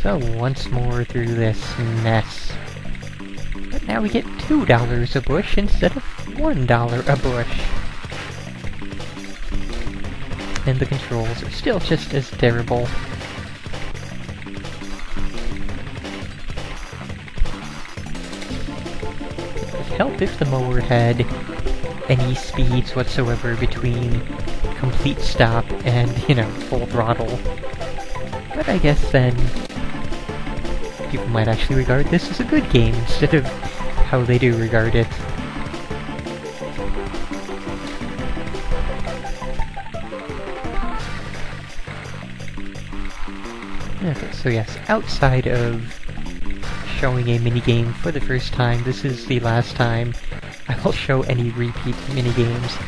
So once more through this mess. But now we get $2 a bush instead of $1 a bush. And the controls are still just as terrible. It would help if the mower had any speeds whatsoever between complete stop and, full throttle. But I guess then people might actually regard this as a good game instead of how they do regard it. Okay, so yes, outside of showing a minigame for the first time, this is the last time I will show any repeat minigames.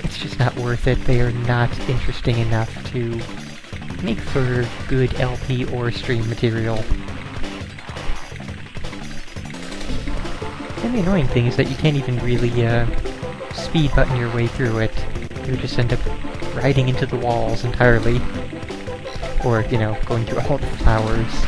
It's just not worth it. They are not interesting enough to make for good LP or stream material. And the annoying thing is that you can't even really speed button your way through it. You just end up riding into the walls entirely. Or, going through all the flowers.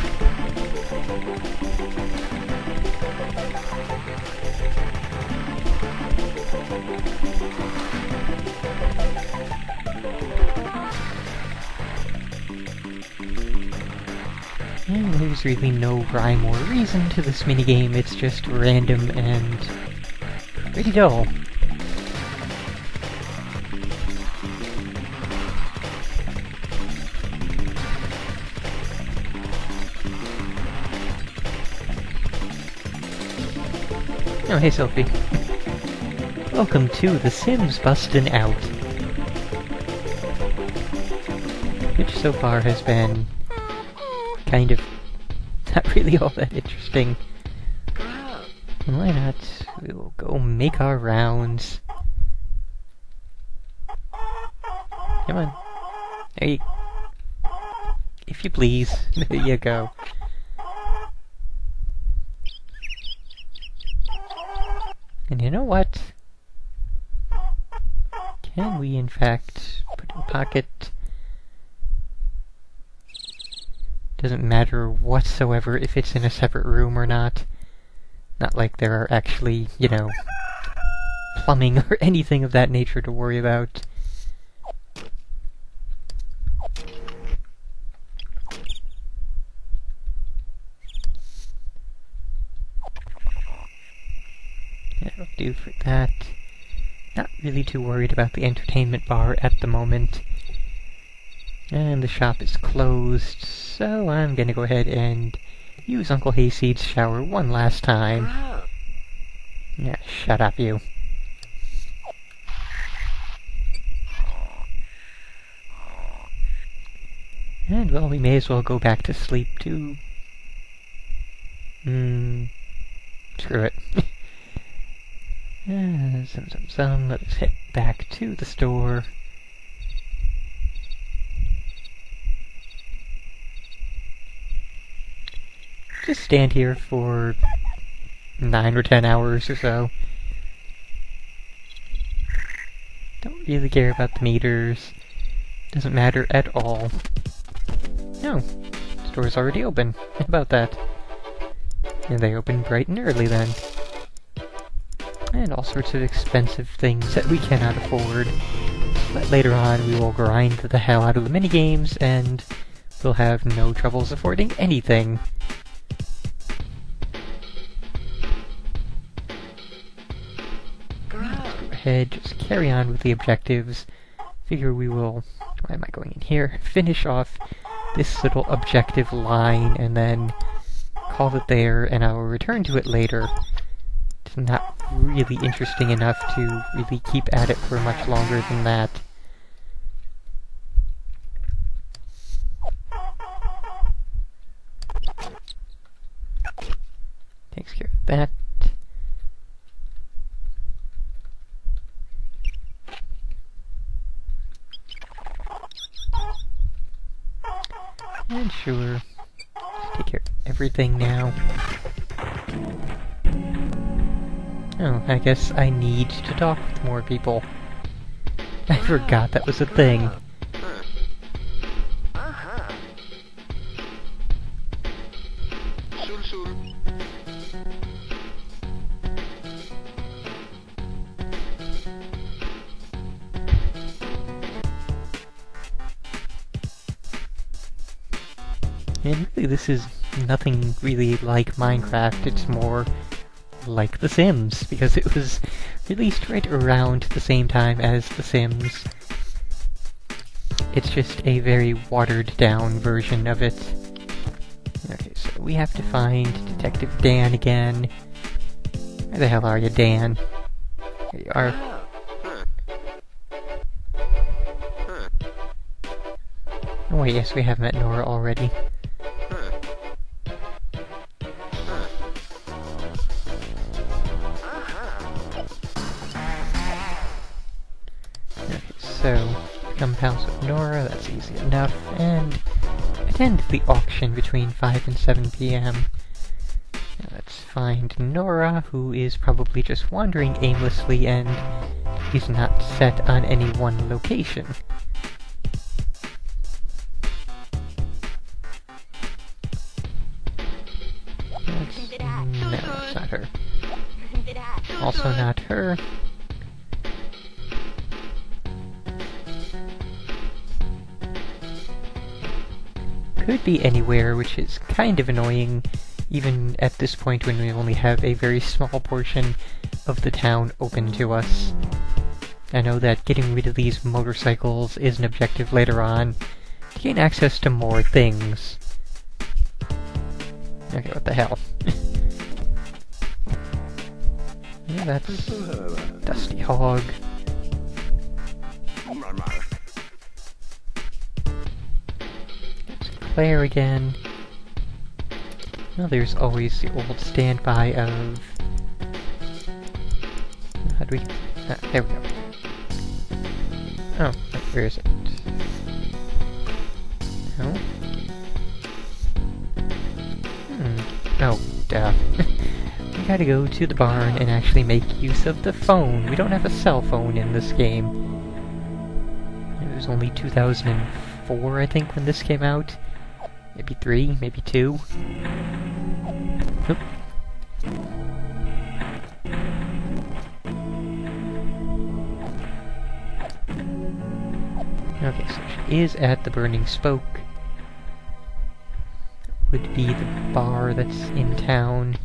And there's really no rhyme or reason to this minigame, it's just random and pretty dull. Oh, hey Sophie. Welcome to The Sims Bustin' Out. Which so far has been kind of not really all that interesting. Why not? We'll go make our rounds. Come on. There you... If you please. There you go. And you know what? Can we in fact put in a pocket? Doesn't matter whatsoever if it's in a separate room or not. Not like there are actually, plumbing or anything of that nature to worry about. That'll do for that. Not really too worried about the entertainment bar at the moment. And the shop is closed, so I'm gonna go ahead and use Uncle Hayseed's shower one last time. Yeah, shut up, you. And, well, we may as well go back to sleep, too. Screw it. Let's head back to the store. Just stand here for 9 or 10 hours or so. Don't really care about the meters. Doesn't matter at all. No, store's already open. How about that? And they open bright and early then. And all sorts of expensive things that we cannot afford. But later on we will grind the hell out of the minigames and we'll have no troubles affording anything. Let's go ahead, just carry on with the objectives. Figure we will, why am I going in here? Finish off this little objective line and then call it there, and I will return to it later. It's not really interesting enough to really keep at it for much longer than that. Takes care of that. And sure, just take care of everything now. Oh, I guess I need to talk with more people. I forgot that was a thing. And really, this is nothing really like Minecraft. It's more like The Sims, because it was released right around the same time as The Sims. It's just a very watered-down version of it. Okay, so we have to find Detective Dan again. Where the hell are you, Dan? Here you are. Oh wait, yes, we have met Nora already. Okay, so become pals with Nora, that's easy enough, and attend the auction between 5 and 7 p.m. Now let's find Nora, who is probably just wandering aimlessly and is not set on any one location. No, that's not her. Also not her. Could be anywhere, which is kind of annoying, even at this point when we only have a very small portion of the town open to us. I know that getting rid of these motorcycles is an objective later on, to gain access to more things. Okay, what the hell? Yeah, that's Dusty Hog. There's Claire again. Well, there's always the old standby of... How do we... there we go. Oh, where is it? No? Oh, duh. We gotta go to the barn and actually make use of the phone. We don't have a cell phone in this game. It was only 2004, I think, when this came out. Maybe 3, maybe 2. Oop. Okay, so she is at the Burning Spoke. Would be the bar that's in town.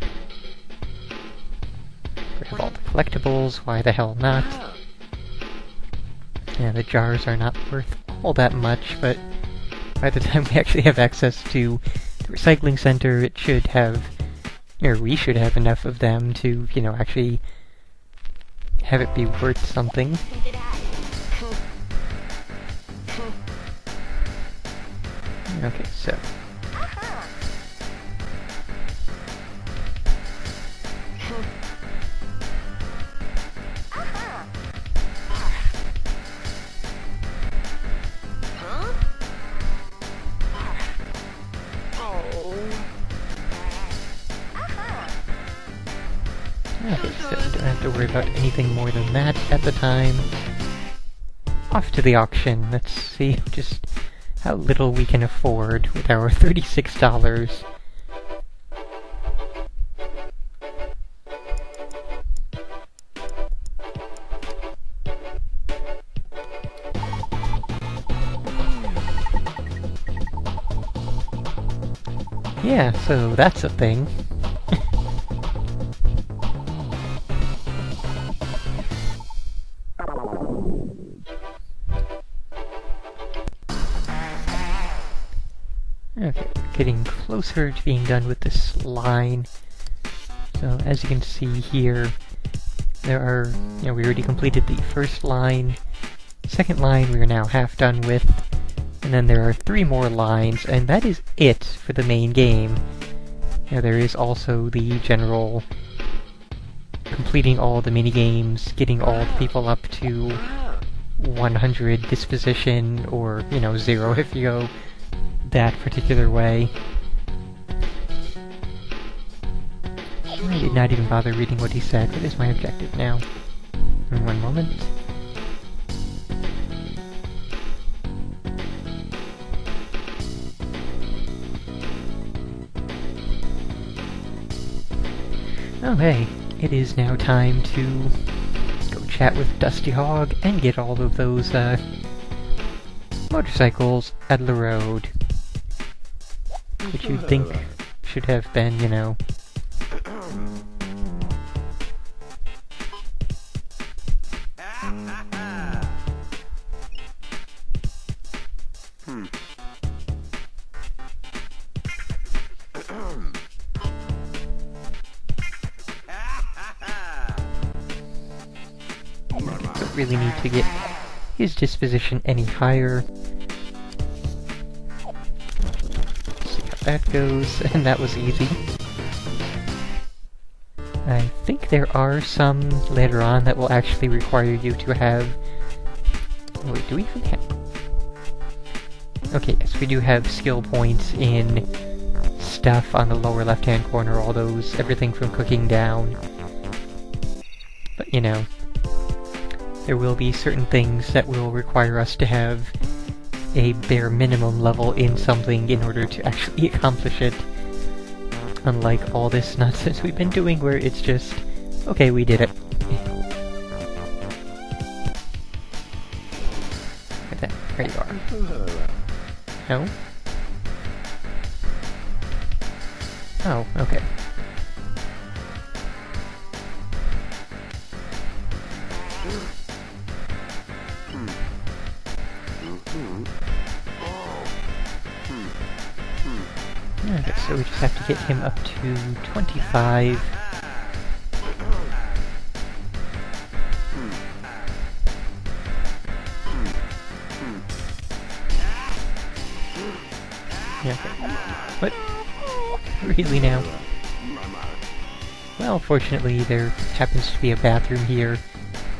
Grab all the collectibles, why the hell not? Yeah, the jars are not worth all that much, but by the time we actually have access to the recycling center, it should have, or we should have enough of them to, you know, actually have it be worth something. Okay, so... Okay, so we don't have to worry about anything more than that at the time. Off to the auction. Let's see just how little we can afford with our $36. Yeah, so that's a thing. Okay, getting closer to being done with this line. So, as you can see here, there are, we already completed the first line. Second line we are now half done with. And then there are 3 more lines, and that is it for the main game. There is also the general completing all the mini-games, getting all the people up to 100 disposition, or, 0 if you go that particular way. I did not even bother reading what he said. What is my objective now? In one moment. Oh hey, it is now time to go chat with Dusty Hog and get all of those motorcycles out of the road. which you'd think should have been, you know... Don't really need to get his disposition any higher. See how that goes, and that was easy. I think there are some later on that will actually require you to have... Wait, do we even have... Okay, yes, we do have skill points in stuff on the lower left-hand corner, all those, everything from cooking down. But, you know, there will be certain things that will require us to have a bare minimum level in something in order to actually accomplish it. Unlike all this nonsense we've been doing where it's just, okay, we did it. Look at that, there you are. No? Oh, okay. Okay, so we just have to get him up to 25. Yeah, okay. What? Really now? Well, fortunately there happens to be a bathroom here.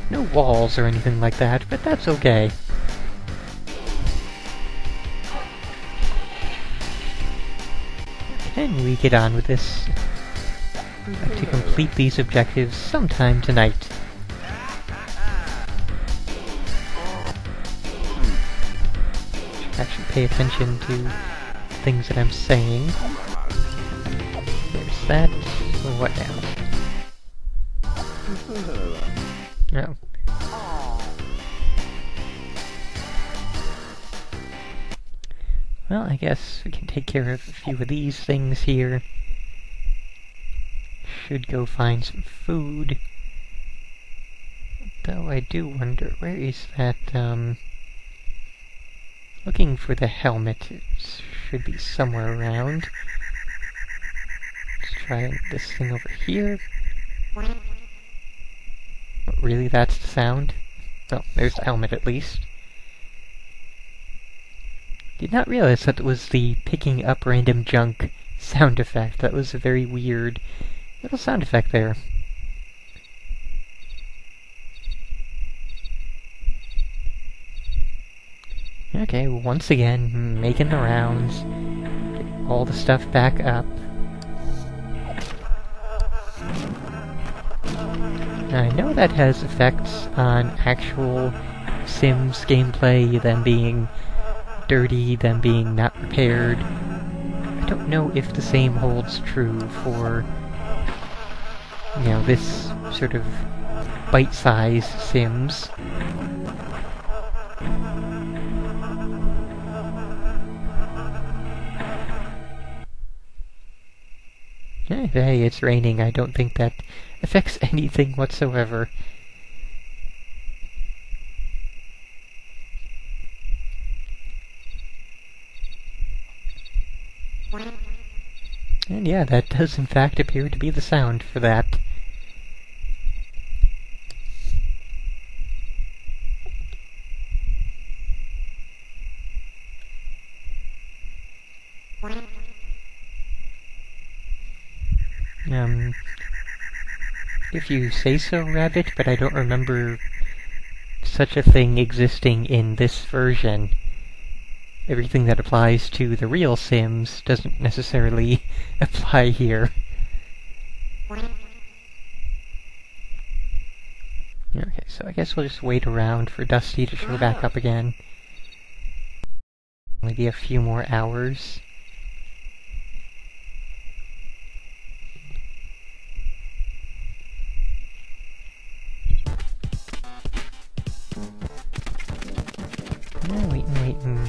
No walls or anything like that, but that's okay. Can we get on with this? I'd like to complete these objectives sometime tonight. Should actually pay attention to things that I'm saying. There's that. What now? Oh. Well, I guess we can take care of a few of these things here. Should go find some food. Though I do wonder, where is that, looking for the helmet. It should be somewhere around. Let's try this thing over here. Oh, really, that's the sound? Oh, there's the helmet at least. Did not realize that it was the picking up random junk sound effect. That was a very weird little sound effect there. Okay, once again, making the rounds. Get all the stuff back up. Now, I know that has effects on actual Sims gameplay, them being dirty, them being not repaired. I don't know if the same holds true for, you know, this sort of bite-sized Sims. Hey, it's raining. I don't think that affects anything whatsoever. And yeah, that does in fact appear to be the sound for that. If you say so, Rabbit, but I don't remember such a thing existing in this version. Everything that applies to the real Sims doesn't necessarily apply here. Okay, so I guess we'll just wait around for Dusty to show back up again. Maybe a few more hours.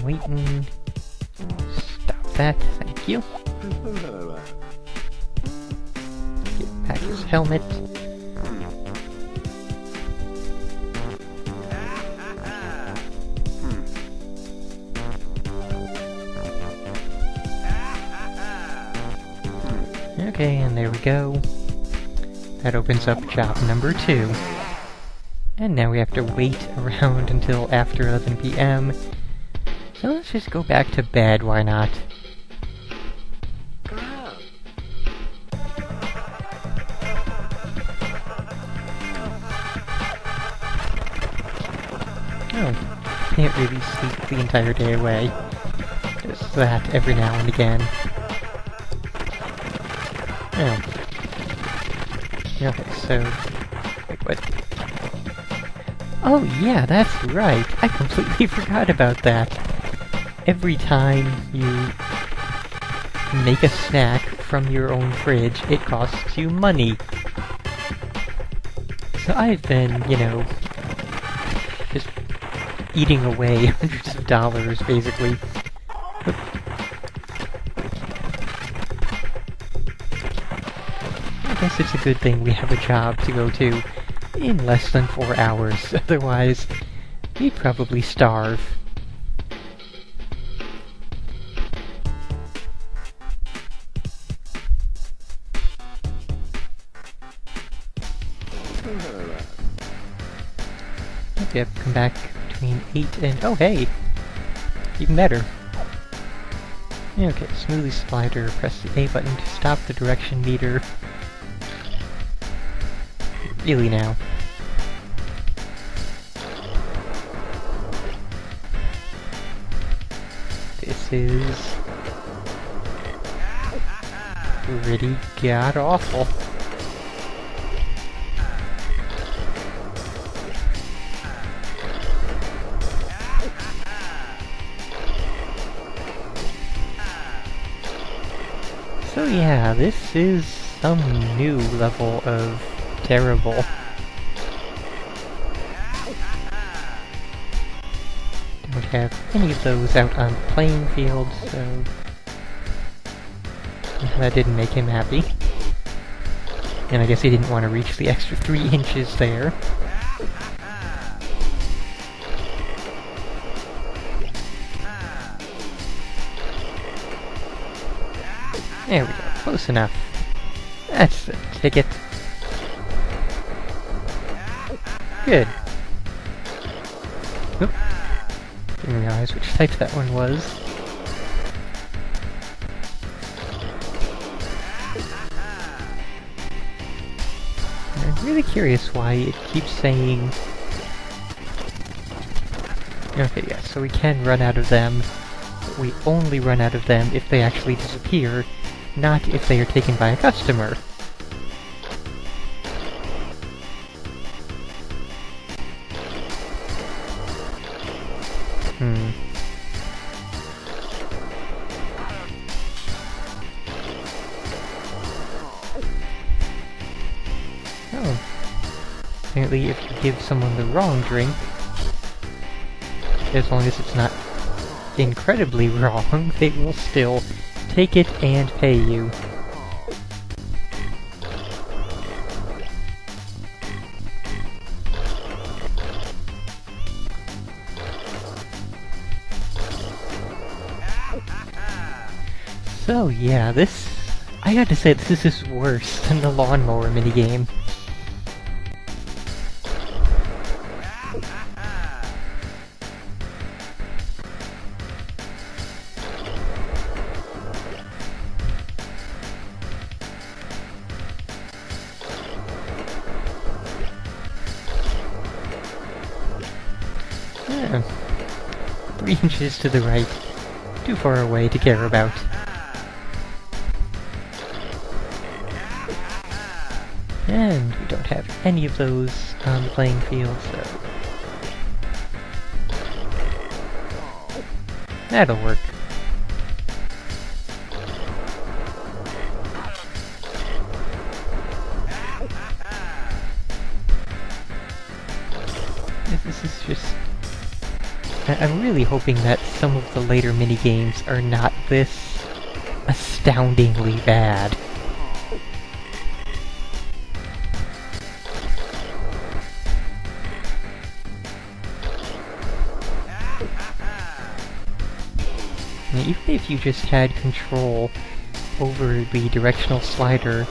Waiting. Stop that, thank you. Get back his helmet. Okay, and there we go. That opens up job number 2. And now we have to wait around until after 11 PM. So let's just go back to bed, why not? Oh, can't really sleep the entire day away. Just that every now and again. Oh. Okay, so... wait, what? Oh yeah, that's right! I completely forgot about that! Every time you make a snack from your own fridge, it costs you money. So I've been, you know, just eating away hundreds of dollars, basically. Oop. I guess it's a good thing we have a job to go to in less than 4 hours, otherwise we'd probably starve. We have to come back between 8 and... oh hey! Even better. Okay, smoothie slider, press the A button to stop the direction meter. Really now. This is... pretty god-awful. So yeah, this is some new level of terrible. Don't have any of those out on the playing field, so... that didn't make him happy. And I guess he didn't want to reach the extra 3 inches there. There we go, close enough. That's the ticket. Good. Oop. Didn't realize which type that one was. I'm really curious why it keeps saying... okay, yeah, so we can run out of them. But we only run out of them if they actually disappear, not if they are taken by a customer. Oh. Apparently if you give someone the wrong drink, as long as it's not incredibly wrong, they will still take it and pay you. So yeah, this... I gotta say, this is worse than the lawnmower minigame. Yeah. 3 inches to the right. Too far away to care about. And we don't have any of those on the playing field, so... that'll work. This is just... I'm really hoping that some of the later minigames are not this. astoundingly bad. I mean, even if you just had control over the directional slider,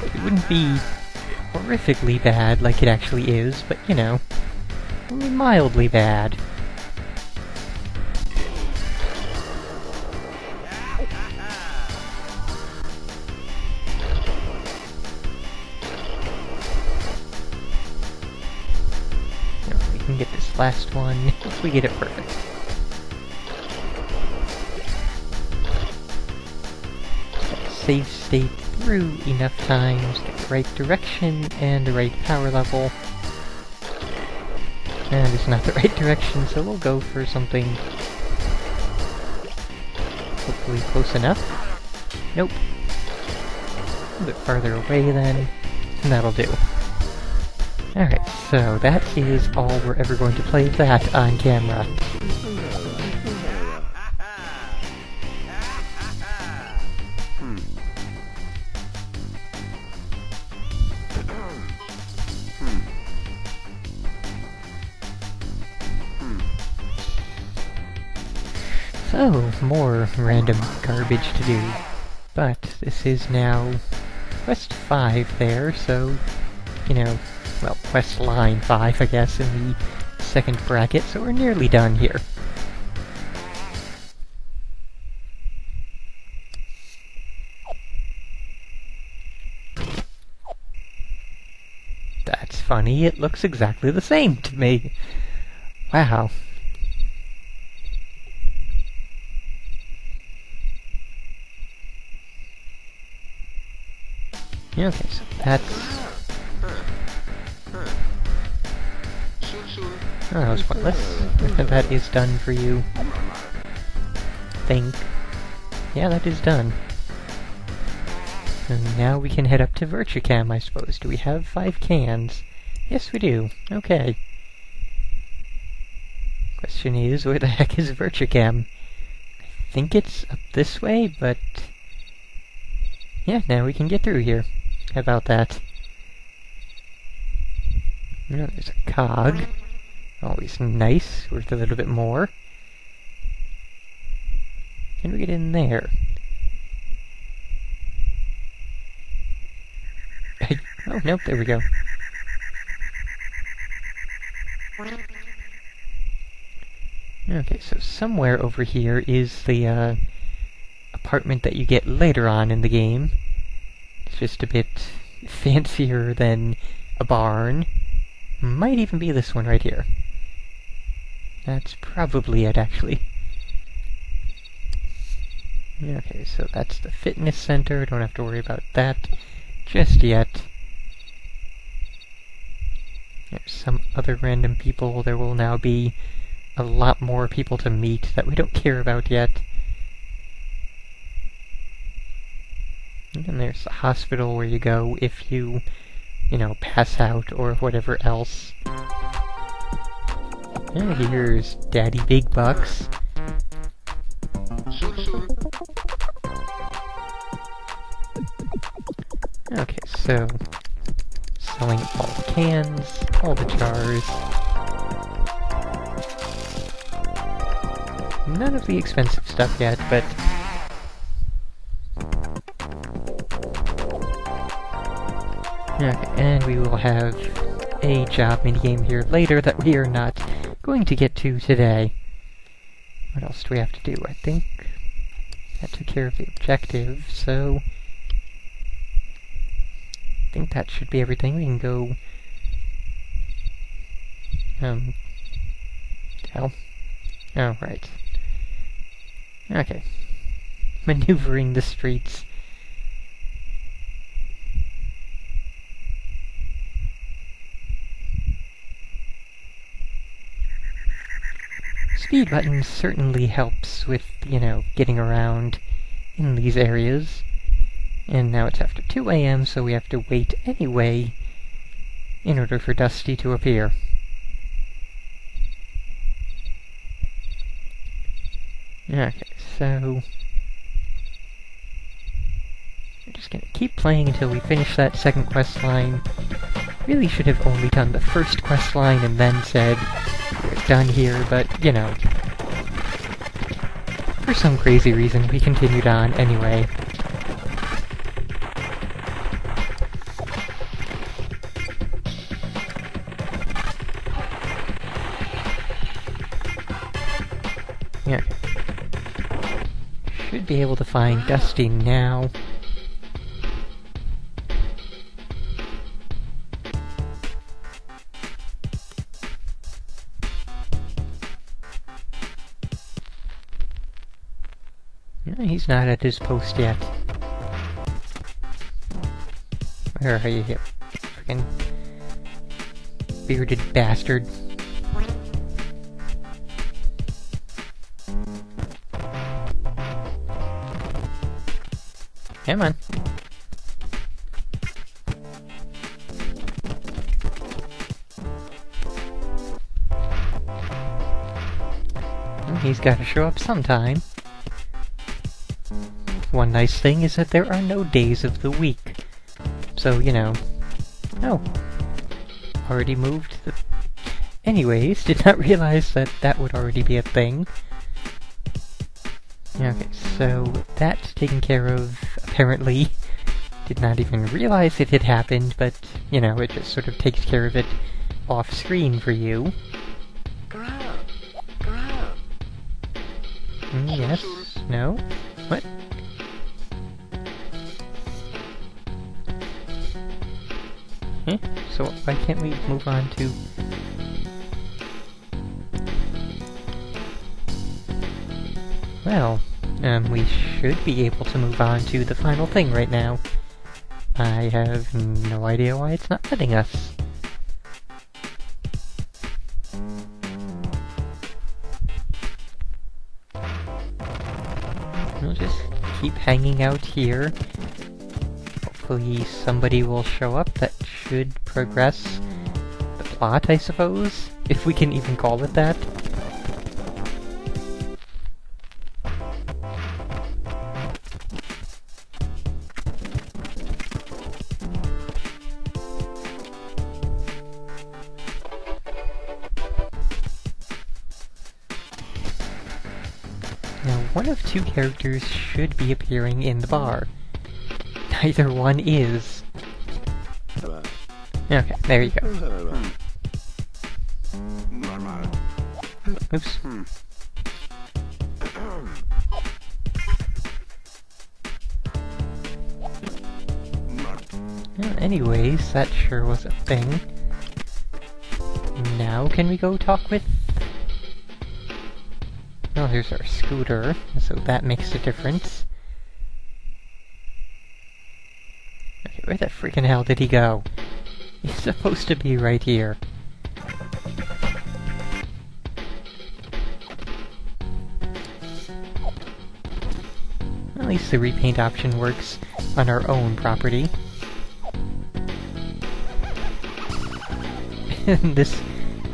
it wouldn't be horrifically bad like it actually is, but you know, only mildly bad. We can get this last one if we get it perfect. Save state through enough times, get the right direction and the right power level. And it's not the right direction, so we'll go for something hopefully close enough. Nope. A little bit farther away then, and that'll do. Alright, so that is all we're ever going to play that on camera. So, more random garbage to do. But this is now quest 5 there, so, you know, well, quest line 5, I guess, in the second bracket, so we're nearly done here. That's funny, it looks exactly the same to me. Wow. Okay, so that's... Oh, that was pointless. That is done for you. Think. Yeah, that is done. And now we can head up to Virtucam, I suppose. Do we have 5 cans? Yes, we do. Okay. Question is, where the heck is Virtucam? I think it's up this way, but... yeah, now we can get through here. How about that? Oh, there's a cog. Always nice, worth a little bit more. Can we get in there? Oh, nope, there we go. Okay, so somewhere over here is the apartment that you get later on in the game. It's just a bit fancier than a barn. Might even be this one right here. That's probably it, actually. Okay, so that's the fitness center. Don't have to worry about that just yet. There's some other random people. There will now be a lot more people to meet that we don't care about yet. And there's the hospital where you go if you know, pass out or whatever else. And here's Daddy Big Bucks. Okay, so selling all the cans, all the jars. None of the expensive stuff yet, but okay, and we will have a job minigame here later that we are not going to get to today. What else do we have to do? I think that took care of the objective, so I think that should be everything. We can go... hell. Oh, right. Okay. Maneuvering the streets. Speed button certainly helps with, you know, getting around in these areas. And now it's after 2 AM, so we have to wait anyway in order for Dusty to appear. Okay, so... just gonna keep playing until we finish that second quest line. Really should have only done the first quest line and then said, we're done here, but, you know. For some crazy reason, we continued on anyway. Yeah. Should be able to find Dusty now. No, he's not at his post yet. Where are you, you frickin' bearded bastard? Come on. Well, he's gotta show up sometime. One nice thing is that there are no days of the week. So, you know... Oh. Already moved the... Anyways, did not realize that that would already be a thing. Okay, so that's taken care of, apparently. Did not even realize it had happened, but, you know, it just sort of takes care of it off-screen for you. Yes? No? What? Huh? So why can't we move on to... Well, we should be able to move on to the final thing right now. I have no idea why it's not letting us. We'll just keep hanging out here. Hopefully somebody will show up that should progress the plot, I suppose? If we can even call it that. Now, one of two characters should be appearing in the bar. Neither one is. Okay, there you go. Oops. Well, anyways, that sure was a thing. Now can we go talk with... Oh, here's our scooter, so that makes a difference. Okay, where the freaking hell did he go? He's supposed to be right here. At least the repaint option works on our own property. And this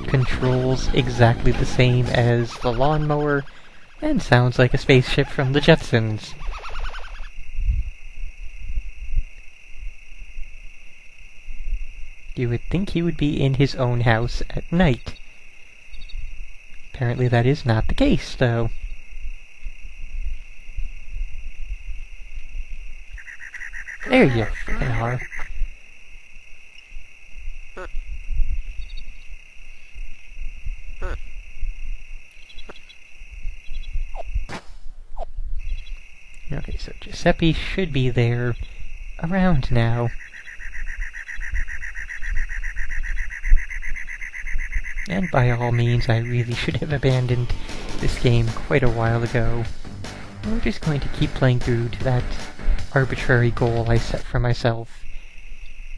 controls exactly the same as the lawnmower, and sounds like a spaceship from the Jetsons. You would think he would be in his own house at night. Apparently that is not the case, though. There you f***ing are. Okay, so Giuseppe should be there around now. And by all means, I really should have abandoned this game quite a while ago. We're just going to keep playing through to that arbitrary goal I set for myself.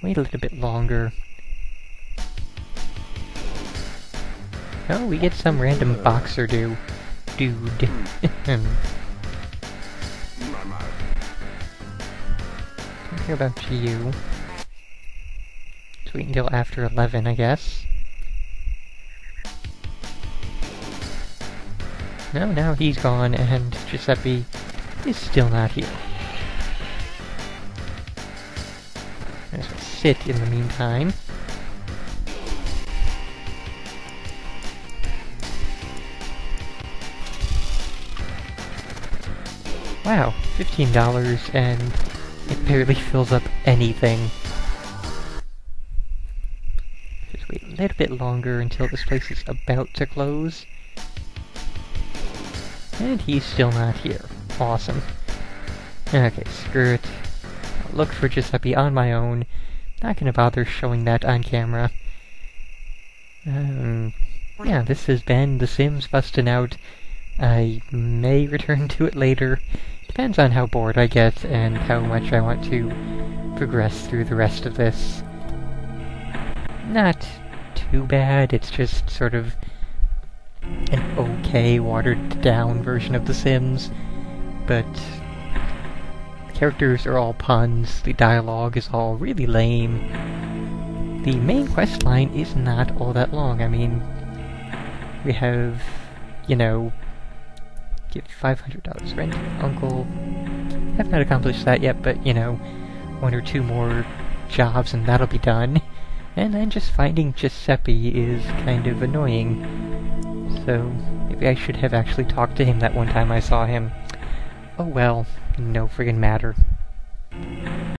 Wait a little bit longer. Oh, we get some random boxer dude. Don't care about you. Let's wait until after 11, I guess. No, now he's gone, and Giuseppe is still not here. sit in the meantime. Wow, $15 and it barely fills up anything. Just wait a little bit longer until this place is about to close. And he's still not here. Awesome. Okay, screw it. I'll look for Giuseppe on my own. Not gonna bother showing that on camera. Yeah, this has been The Sims Bustin' Out. I may return to it later. Depends on how bored I get and how much I want to progress through the rest of this. Not too bad, it's just sort of an okay, watered-down version of The Sims, but the characters are all puns, the dialogue is all really lame. The main quest line is not all that long. I mean, we have, you know, give $500 rent to your uncle. Have not accomplished that yet, but, you know, 1 or 2 more jobs and that'll be done. And then just finding Giuseppe is kind of annoying. So, maybe I should have actually talked to him that one time I saw him. Oh well, no friggin' matter.